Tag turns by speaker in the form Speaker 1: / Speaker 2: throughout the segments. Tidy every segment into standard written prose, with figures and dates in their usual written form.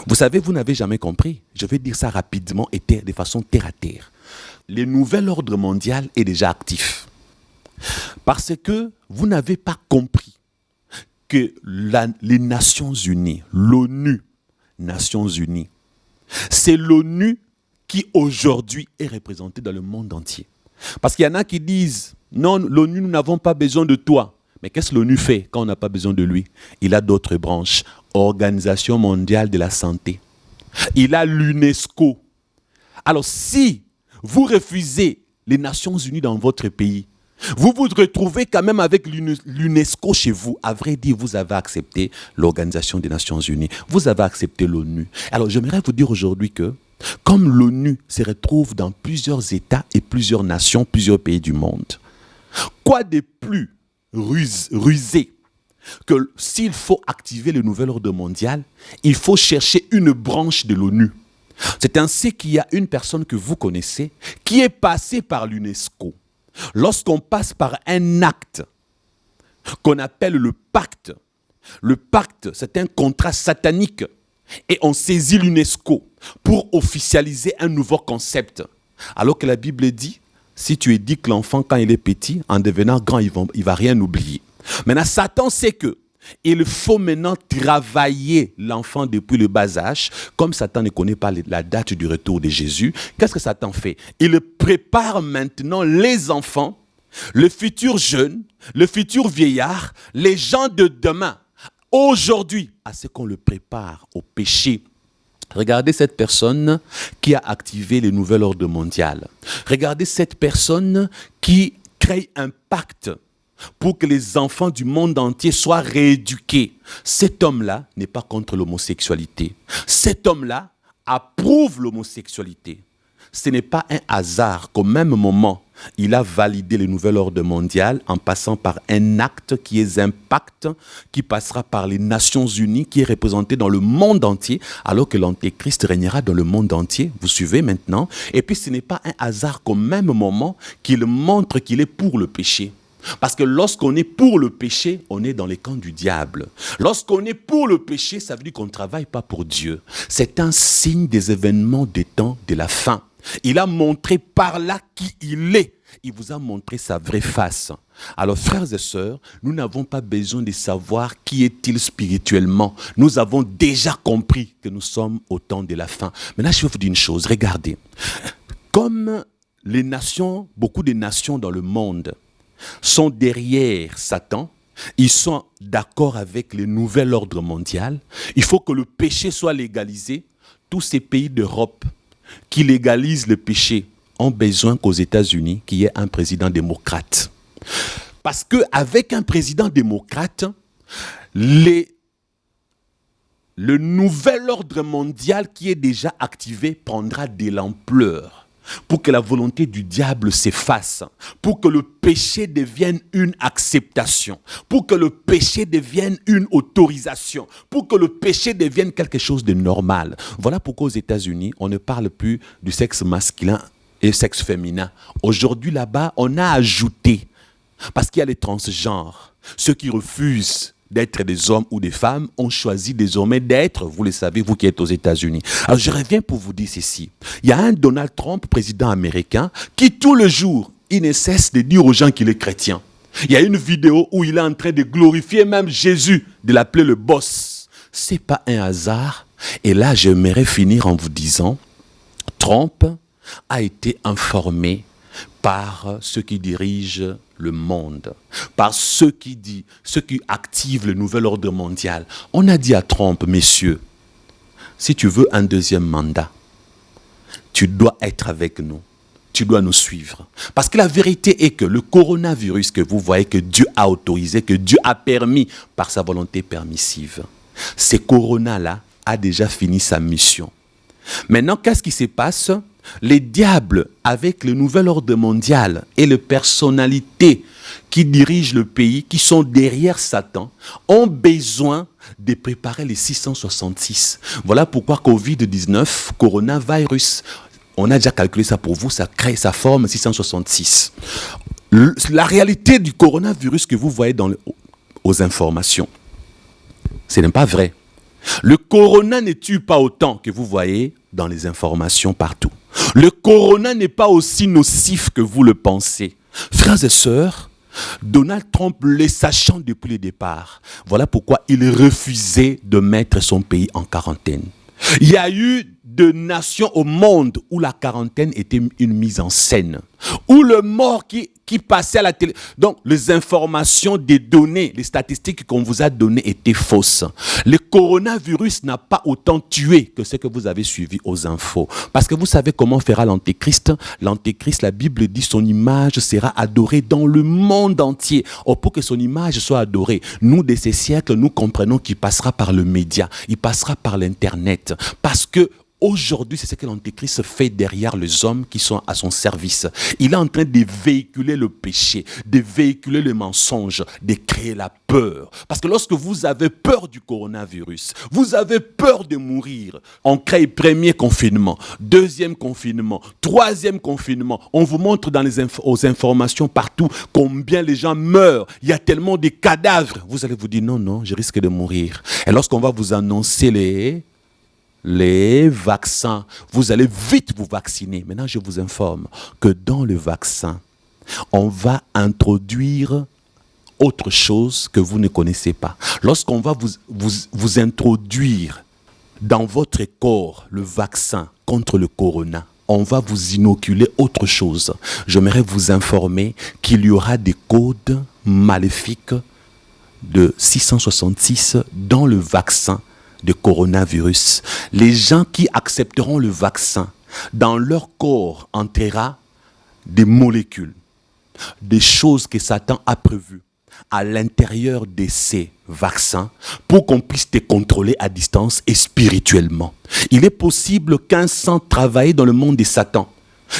Speaker 1: Vous savez, vous n'avez jamais compris. Je vais dire ça rapidement et de façon terre à terre. Le nouvel ordre mondial est déjà actif. Parce que vous n'avez pas compris que les Nations Unies, l'ONU, Nations Unies, c'est l'ONU qui aujourd'hui est représentée dans le monde entier. Parce qu'il y en a qui disent, non, l'ONU, nous n'avons pas besoin de toi. Mais qu'est-ce que l'ONU fait quand on n'a pas besoin de lui? Il a d'autres branches. Organisation mondiale de la santé. Il a l'UNESCO. Alors si vous refusez les Nations Unies dans votre pays, vous vous retrouvez quand même avec l'UNESCO chez vous. À vrai dire, vous avez accepté l'Organisation des Nations Unies. Vous avez accepté l'ONU. Alors j'aimerais vous dire aujourd'hui que, comme l'ONU se retrouve dans plusieurs États et plusieurs nations, plusieurs pays du monde, quoi de plus rusé que s'il faut activer le nouvel ordre mondial, il faut chercher une branche de l'ONU. C'est ainsi qu'il y a une personne que vous connaissez qui est passée par l'UNESCO. Lorsqu'on passe par un acte qu'on appelle le pacte, c'est un contrat satanique et on saisit l'UNESCO pour officialiser un nouveau concept. Alors que la Bible dit, si tu éduques l'enfant quand il est petit, en devenant grand, il ne va rien oublier. Maintenant, Satan sait que il faut maintenant travailler l'enfant depuis le bas âge. Comme Satan ne connaît pas la date du retour de Jésus, qu'est-ce que Satan fait? Il prépare maintenant les enfants, le futur jeune, le futur vieillard, les gens de demain, aujourd'hui, à ce qu'on le prépare au péché. Regardez cette personne qui a activé le nouvel ordre mondial. Regardez cette personne qui crée un pacte pour que les enfants du monde entier soient rééduqués. Cet homme-là n'est pas contre l'homosexualité. Cet homme-là approuve l'homosexualité. Ce n'est pas un hasard qu'au même moment, il a validé le nouvel ordre mondial en passant par un acte qui est un pacte qui passera par les Nations Unies, qui est représenté dans le monde entier, alors que l'Antéchrist régnera dans le monde entier. Vous suivez maintenant? Et puis ce n'est pas un hasard qu'au même moment qu'il montre qu'il est pour le péché. Parce que lorsqu'on est pour le péché, on est dans les camps du diable. Lorsqu'on est pour le péché, ça veut dire qu'on ne travaille pas pour Dieu. C'est un signe des événements des temps de la fin. Il a montré par là qui il est. Il vous a montré sa vraie face. Alors frères et sœurs, nous n'avons pas besoin de savoir qui est-il spirituellement. Nous avons déjà compris que nous sommes au temps de la fin. Maintenant, je vais vous dire une chose. Regardez. Comme les nations, beaucoup de nations dans le monde sont derrière Satan, ils sont d'accord avec le nouvel ordre mondial. Il faut que le péché soit légalisé. Tous ces pays d'Europe qui légalisent le péché ont besoin qu'aux États-Unis, qu'il y ait un président démocrate. Parce qu'avec un président démocrate, le nouvel ordre mondial qui est déjà activé prendra de l'ampleur. Pour que la volonté du diable s'efface, pour que le péché devienne une acceptation, pour que le péché devienne une autorisation, pour que le péché devienne quelque chose de normal. Voilà pourquoi aux États-Unis, on ne parle plus du sexe masculin et sexe féminin. Aujourd'hui, là-bas, on a ajouté, parce qu'il y a les transgenres, ceux qui refusent d'être des hommes ou des femmes, ont choisi désormais d'être, vous le savez, vous qui êtes aux États-Unis. Alors je reviens pour vous dire ceci. Il y a un Donald Trump, président américain, qui tout le jour, il ne cesse de dire aux gens qu'il est chrétien. Il y a une vidéo où il est en train de glorifier même Jésus, de l'appeler le boss. Ce n'est pas un hasard. Et là, j'aimerais finir en vous disant, Trump a été informé par ceux qui dirigent le monde, par ceux qui activent le nouvel ordre mondial. On a dit à Trump, messieurs, si tu veux un deuxième mandat, tu dois être avec nous, tu dois nous suivre. Parce que la vérité est que le coronavirus que vous voyez, que Dieu a autorisé, que Dieu a permis par sa volonté permissive, ce corona-là a déjà fini sa mission. Maintenant, qu'est-ce qui se passe? Les diables, avec le nouvel ordre mondial et les personnalités qui dirigent le pays, qui sont derrière Satan, ont besoin de préparer les 666. Voilà pourquoi Covid-19, coronavirus, on a déjà calculé ça pour vous, ça crée sa forme 666. La réalité du coronavirus que vous voyez aux informations, ce n'est pas vrai. Le corona ne tue pas autant que vous voyez dans les informations partout. Le corona n'est pas aussi nocif que vous le pensez. Frères et sœurs, Donald Trump, le sachant depuis le départ, voilà pourquoi il refusait de mettre son pays en quarantaine. Il y a eu de nations au monde où la quarantaine était une mise en scène, où le mort qui passait à la télé. Donc, les informations des données, les statistiques qu'on vous a données étaient fausses. Le coronavirus n'a pas autant tué que ce que vous avez suivi aux infos. Parce que vous savez comment fera l'antéchrist. L'antéchrist, la Bible dit, son image sera adorée dans le monde entier. Or, pour que son image soit adorée, nous, de ces siècles, nous comprenons qu'il passera par le média, il passera par l'Internet. Parce que aujourd'hui, c'est ce que l'Antéchrist fait derrière les hommes qui sont à son service. Il est en train de véhiculer le péché, de véhiculer le mensonge, de créer la peur. Parce que lorsque vous avez peur du coronavirus, vous avez peur de mourir, on crée premier confinement, deuxième confinement, troisième confinement. On vous montre dans aux informations partout combien les gens meurent. Il y a tellement de cadavres. Vous allez vous dire non, je risque de mourir. Et lorsqu'on va vous annoncer les vaccins, vous allez vite vous vacciner. Maintenant, je vous informe que dans le vaccin, on va introduire autre chose que vous ne connaissez pas. Lorsqu'on va vous introduire dans votre corps le vaccin contre le corona, on va vous inoculer autre chose. J'aimerais vous informer qu'il y aura des codes maléfiques de 666 dans le vaccin de coronavirus. Les gens qui accepteront le vaccin, dans leur corps entrera des molécules, des choses que Satan a prévues à l'intérieur de ces vaccins pour qu'on puisse te contrôler à distance et spirituellement. Il est possible qu'un sang travaillé dans le monde de Satan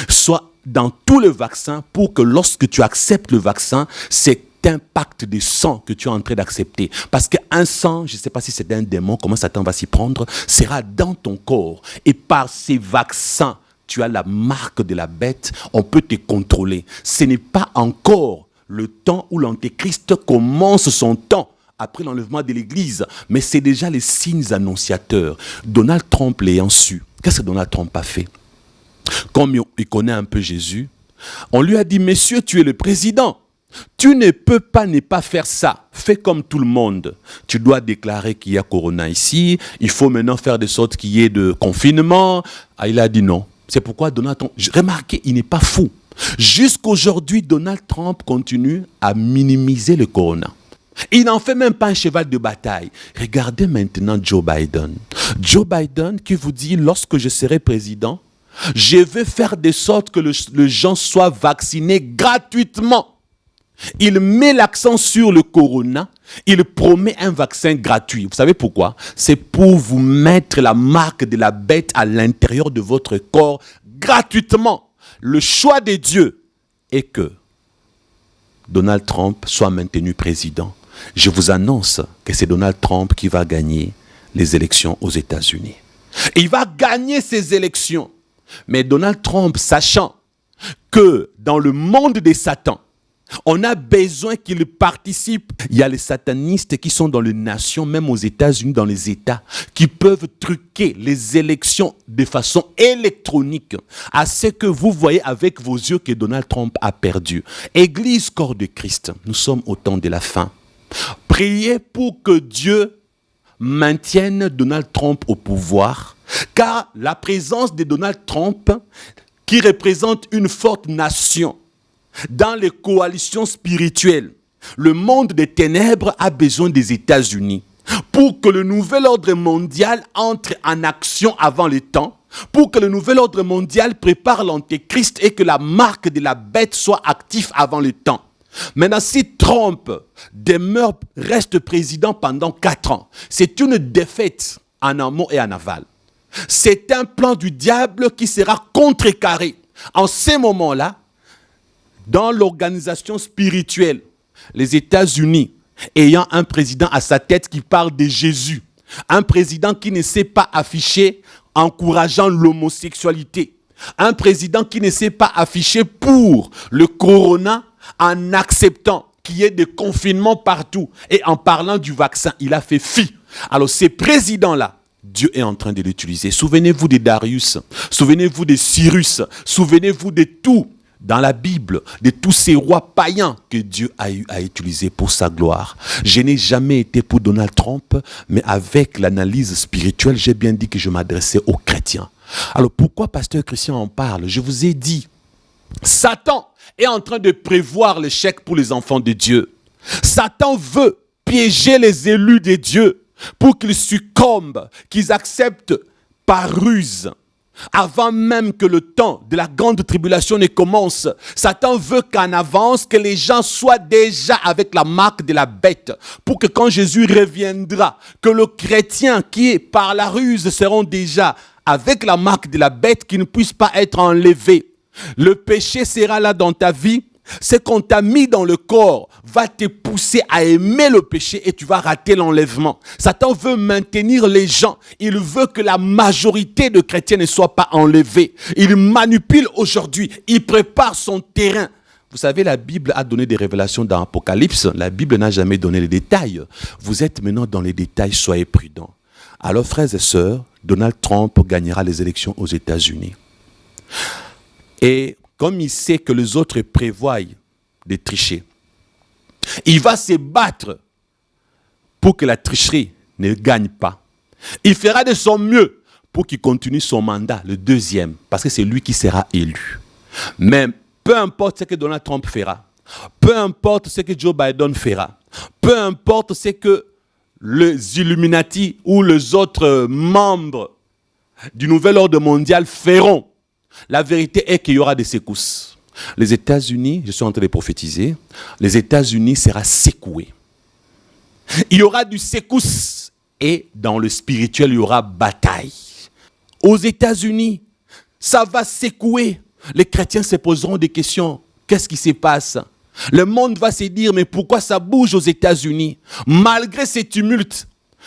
Speaker 1: soit dans tout le vaccin pour que lorsque tu acceptes le vaccin, c'est impact de sang que tu es en train d'accepter. Parce qu'un sang, je ne sais pas si c'est un démon, comment Satan va s'y prendre, sera dans ton corps. Et par ces vaccins, tu as la marque de la bête, on peut te contrôler. Ce n'est pas encore le temps où l'antéchrist commence son temps après l'enlèvement de l'église, mais c'est déjà les signes annonciateurs. Donald Trump l'ayant su, qu'est-ce que Donald Trump a fait? Comme il connaît un peu Jésus, on lui a dit, monsieur, tu es le président. Tu ne peux pas ne pas faire ça. Fais comme tout le monde. Tu dois déclarer qu'il y a corona ici. Il faut maintenant faire de sorte qu'il y ait de confinement. Ah, il a dit non. C'est pourquoi Donald Trump... Remarquez, il n'est pas fou. Jusqu'aujourd'hui, Donald Trump continue à minimiser le corona. Il n'en fait même pas un cheval de bataille. Regardez maintenant Joe Biden. Joe Biden qui vous dit, lorsque je serai président, je vais faire de sorte que les gens soient vaccinés gratuitement. Il met l'accent sur le corona, il promet un vaccin gratuit. Vous savez pourquoi? C'est pour vous mettre la marque de la bête à l'intérieur de votre corps gratuitement. Le choix de Dieu est que Donald Trump soit maintenu président. Je vous annonce que c'est Donald Trump qui va gagner les élections aux États-Unis. Il va gagner ces élections. Mais Donald Trump, sachant que dans le monde des satans, on a besoin qu'il participe. Il y a les satanistes qui sont dans les nations, même aux États-Unis, dans les États, qui peuvent truquer les élections de façon électronique à ce que vous voyez avec vos yeux que Donald Trump a perdu. Église, corps de Christ, nous sommes au temps de la fin. Priez pour que Dieu maintienne Donald Trump au pouvoir, car la présence de Donald Trump, qui représente une forte nation, dans les coalitions spirituelles, le monde des ténèbres a besoin des États-Unis pour que le nouvel ordre mondial entre en action avant le temps, pour que le nouvel ordre mondial prépare l'antéchrist et que la marque de la bête soit active avant le temps. Maintenant, si Trump reste président pendant 4 ans, c'est une défaite en amont et en aval. C'est un plan du diable qui sera contrecarré. En ces moments-là, dans l'organisation spirituelle, les États-Unis, ayant un président à sa tête qui parle de Jésus, un président qui ne sait pas afficher encourageant l'homosexualité, un président qui ne sait pas afficher pour le corona en acceptant qu'il y ait des confinements partout et en parlant du vaccin, il a fait fi. Alors ces présidents-là, Dieu est en train de l'utiliser. Souvenez-vous de Darius, souvenez-vous de Cyrus, souvenez-vous de tout dans la Bible, de tous ces rois païens que Dieu a eu à utiliser pour sa gloire. Je n'ai jamais été pour Donald Trump, mais avec l'analyse spirituelle, j'ai bien dit que je m'adressais aux chrétiens. Alors pourquoi Pasteur Christian en parle? Je vous ai dit, Satan est en train de prévoir l'échec pour les enfants de Dieu. Satan veut piéger les élus de Dieu pour qu'ils succombent, qu'ils acceptent par ruse. Avant même que le temps de la grande tribulation ne commence, Satan veut qu'en avance, que les gens soient déjà avec la marque de la bête, pour que quand Jésus reviendra, que le chrétien qui est par la ruse seront déjà avec la marque de la bête, qui ne puisse pas être enlevé. Le péché sera là dans ta vie. Ce qu'on t'a mis dans le corps va te pousser à aimer le péché et tu vas rater l'enlèvement. Satan veut maintenir les gens. Il veut que la majorité de chrétiens ne soient pas enlevés. Il manipule aujourd'hui. Il prépare son terrain. Vous savez, la Bible a donné des révélations dans l'Apocalypse. La Bible n'a jamais donné les détails. Vous êtes maintenant dans les détails, soyez prudents. Alors, frères et sœurs, Donald Trump gagnera les élections aux États-Unis. Et comme il sait que les autres prévoient de tricher, il va se battre pour que la tricherie ne gagne pas. Il fera de son mieux pour qu'il continue son mandat, le deuxième, parce que c'est lui qui sera élu. Mais peu importe ce que Donald Trump fera, peu importe ce que Joe Biden fera, peu importe ce que les Illuminati ou les autres membres du nouvel ordre mondial feront, la vérité est qu'il y aura des secousses. Les États-Unis, je suis en train de prophétiser, les États-Unis seront secoués. Il y aura du secousse et dans le spirituel, il y aura bataille. Aux États-Unis, ça va secouer. Les chrétiens se poseront des questions. Qu'est-ce qui se passe? Le monde va se dire, mais pourquoi ça bouge aux États-Unis? Malgré ces tumultes,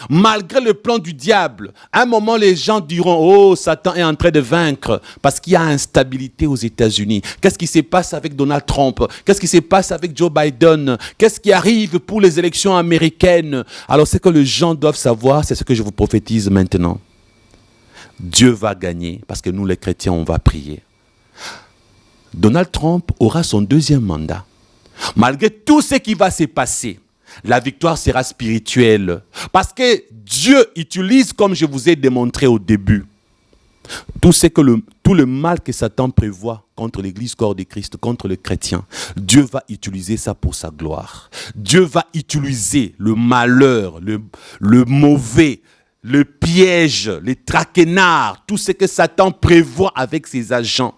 Speaker 1: malgré le plan du diable, à un moment les gens diront, oh, Satan est en train de vaincre parce qu'il y a instabilité aux États-Unis. Qu'est-ce qui se passe avec Donald Trump? Qu'est-ce qui se passe avec Joe Biden? Qu'est-ce qui arrive pour les élections américaines? Alors ce que les gens doivent savoir, c'est ce que je vous prophétise maintenant. Dieu va gagner parce que nous les chrétiens, on va prier. Donald Trump aura son deuxième mandat. Malgré tout ce qui va se passer, la victoire sera spirituelle. Parce que Dieu utilise, comme je vous ai démontré au début, tout le mal que Satan prévoit contre l'église corps de Christ, contre les chrétiens. Dieu va utiliser ça pour sa gloire. Dieu va utiliser le malheur, le mauvais, le piège, les traquenards, tout ce que Satan prévoit avec ses agents.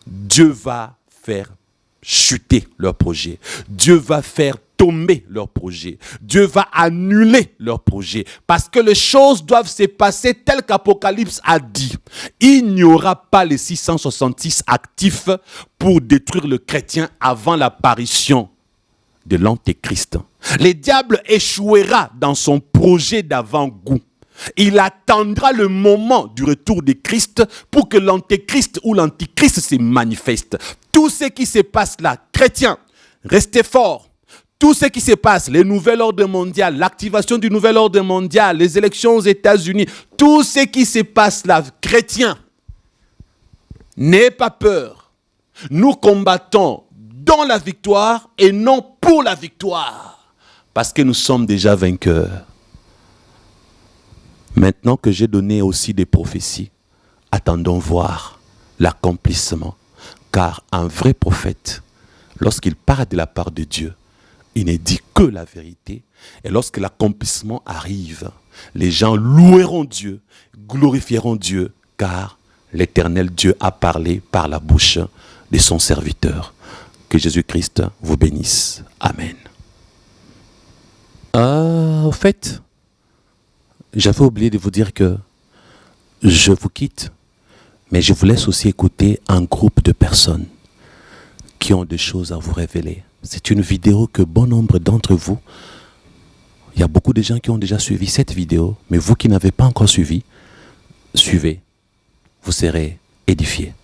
Speaker 1: Dieu va faire chuter leur projet. Dieu va faire tomber leur projet. Dieu va annuler leur projet. Parce que les choses doivent se passer tel qu'Apocalypse a dit. Il n'y aura pas les 666 actifs pour détruire le chrétien avant l'apparition de l'Antéchrist. Le diable échouera dans son projet d'avant-goût. Il attendra le moment du retour de Christ pour que l'Antéchrist ou l'Antichrist se manifeste. Tout ce qui se passe là, chrétiens, restez forts. Tout ce qui se passe, le nouvel ordre mondial, l'activation du nouvel ordre mondial, les élections aux États-Unis, tout ce qui se passe là, chrétiens, n'ayez pas peur. Nous combattons dans la victoire et non pour la victoire. Parce que nous sommes déjà vainqueurs. Maintenant que j'ai donné aussi des prophéties, attendons voir l'accomplissement. Car un vrai prophète, lorsqu'il parle de la part de Dieu, il ne dit que la vérité. Et lorsque l'accomplissement arrive, les gens loueront Dieu, glorifieront Dieu, car l'Éternel Dieu a parlé par la bouche de son serviteur. Que Jésus-Christ vous bénisse. Amen. Au fait, j'avais oublié de vous dire que je vous quitte, mais je vous laisse aussi écouter un groupe de personnes qui ont des choses à vous révéler. C'est une vidéo que bon nombre d'entre vous, il y a beaucoup de gens qui ont déjà suivi cette vidéo, mais vous qui n'avez pas encore suivi, suivez, vous serez édifiés.